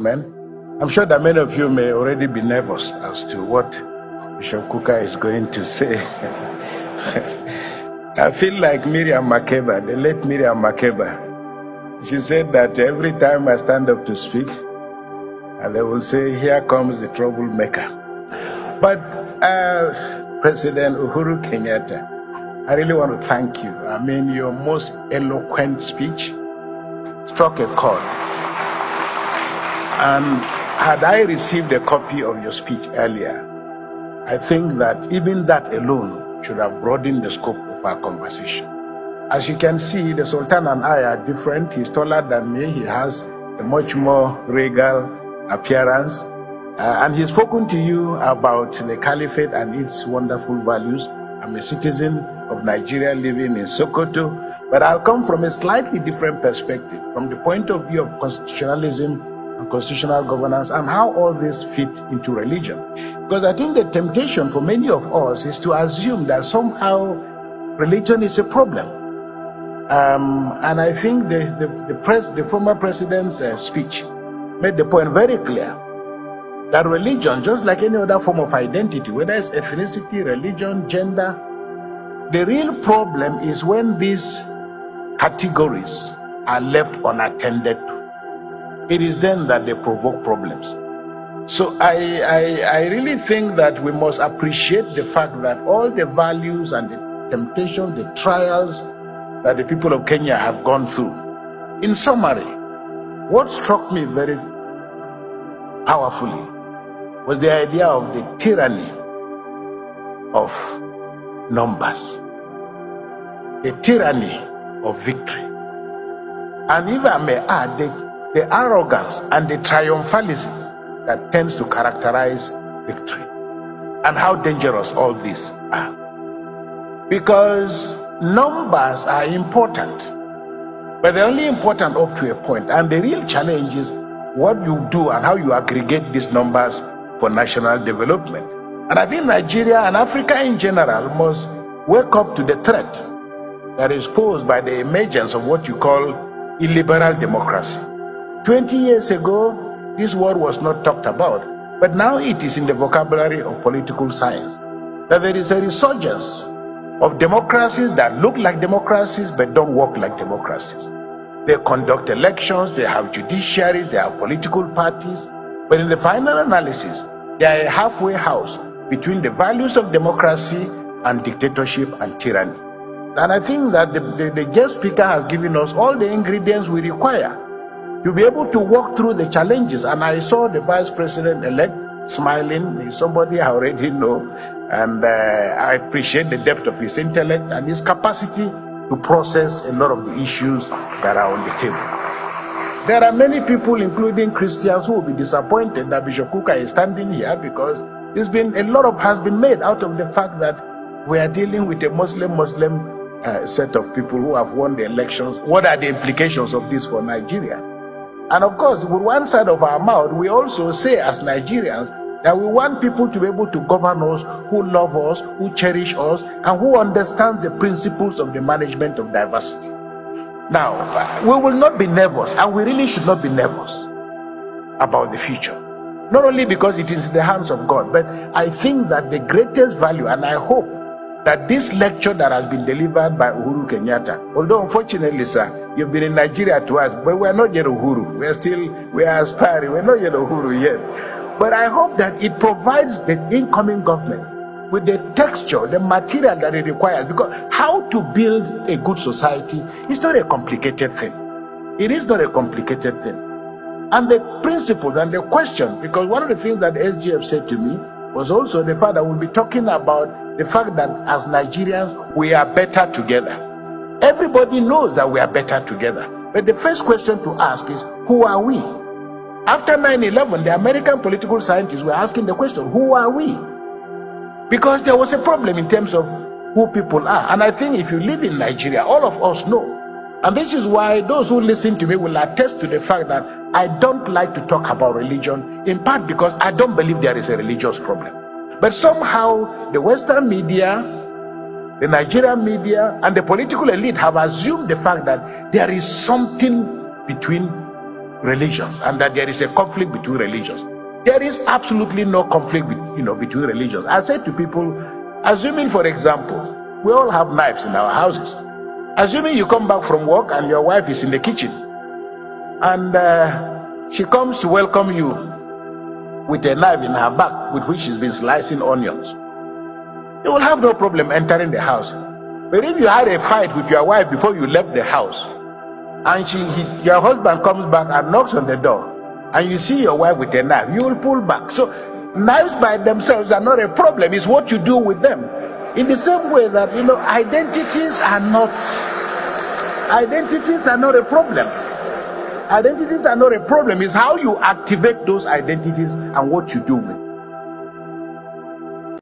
Men, I'm sure that many of you may already be nervous as to what Bishop Kukah is going to say. I feel like Miriam Makeba, the late Miriam Makeba. She said that every time I stand up to speak, and they will say, here comes the troublemaker. But President Uhuru Kenyatta, I really want to thank you. I mean, your most eloquent speech struck a chord. And had I received a copy of your speech earlier, I think that even that alone should have broadened the scope of our conversation. As you can see, the Sultan and I are different. He's taller than me. He has a much more regal appearance. And he's spoken to you about the caliphate and its wonderful values. I'm a citizen of Nigeria living in Sokoto, but I'll come from a slightly different perspective, from the point of view of constitutionalism and constitutional governance and how all this fit into religion. Because I think the temptation for many of us is to assume that somehow religion is a problem. And I think the former president's speech made the point very clear that religion, just like any other form of identity, whether it's ethnicity, religion, gender, the real problem is when these categories are left unattended to. It is then that they provoke problems. So I really think that we must appreciate the fact that all the values and the temptations, the trials that the people of Kenya have gone through. In summary, what struck me very powerfully was the idea of the tyranny of numbers, the tyranny of victory. And if I may add, the arrogance and the triumphalism that tends to characterize victory, and how dangerous all these are. Because numbers are important, but they're only important up to a point. And the real challenge is what you do and how you aggregate these numbers for national development. And I think Nigeria and Africa in general must wake up to the threat that is posed by the emergence of what you call illiberal democracy. 20 years ago, this word was not talked about, but now it is in the vocabulary of political science. That there is a resurgence of democracies that look like democracies but don't work like democracies. They conduct elections, they have judiciaries, they have political parties, but in the final analysis, they are a halfway house between the values of democracy and dictatorship and tyranny. And I think that the guest speaker has given us all the ingredients we require to be able to walk through the challenges. And I saw the vice president-elect smiling. He's somebody I already know, and I appreciate the depth of his intellect and his capacity to process a lot of the issues that are on the table. There are many people, including Christians, who will be disappointed that Bishop Kukah is standing here, because a lot has been made out of the fact that we are dealing with a Muslim set of people who have won the elections. What are the implications of this for Nigeria? And of course, with one side of our mouth, we also say as Nigerians that we want people to be able to govern us, who love us, who cherish us, and who understand the principles of the management of diversity. Now, we will not be nervous, and we really should not be nervous about the future. Not only because it is in the hands of God, but I think that the greatest value, and I hope that this lecture that has been delivered by Uhuru Kenyatta, although unfortunately, sir, you've been in Nigeria twice, but we're not yet Uhuru. We are aspiring. We're not yet Uhuru yet. But I hope that it provides the incoming government with the texture, the material that it requires. Because how to build a good society is not a complicated thing. It is not a complicated thing. And the principles and the question, because one of the things that SGF said to me was also the fact that we'll be talking about the fact that as Nigerians, we are better together. Everybody knows that we are better together. But the first question to ask is, who are we? After 9/11, the American political scientists were asking the question, who are we? Because there was a problem in terms of who people are. And I think if you live in Nigeria, all of us know. And this is why those who listen to me will attest to the fact that I don't like to talk about religion, in part because I don't believe there is a religious problem. But somehow the Western media, the Nigerian media, and the political elite have assumed the fact that there is something between religions and that there is a conflict between religions. There is absolutely no conflict between religions. I say to people, assuming, for example, we all have knives in our houses. Assuming you come back from work and your wife is in the kitchen and she comes to welcome you with a knife in her back with which she's been slicing onions, you will have no problem entering the house. But if you had a fight with your wife before you left the house and your husband comes back and knocks on the door and you see your wife with a knife, you will pull back. So knives by themselves are not a problem. It's what you do with them. In the same way that identities are not a problem. Identities are not a problem. It's how you activate those identities and what you do with them.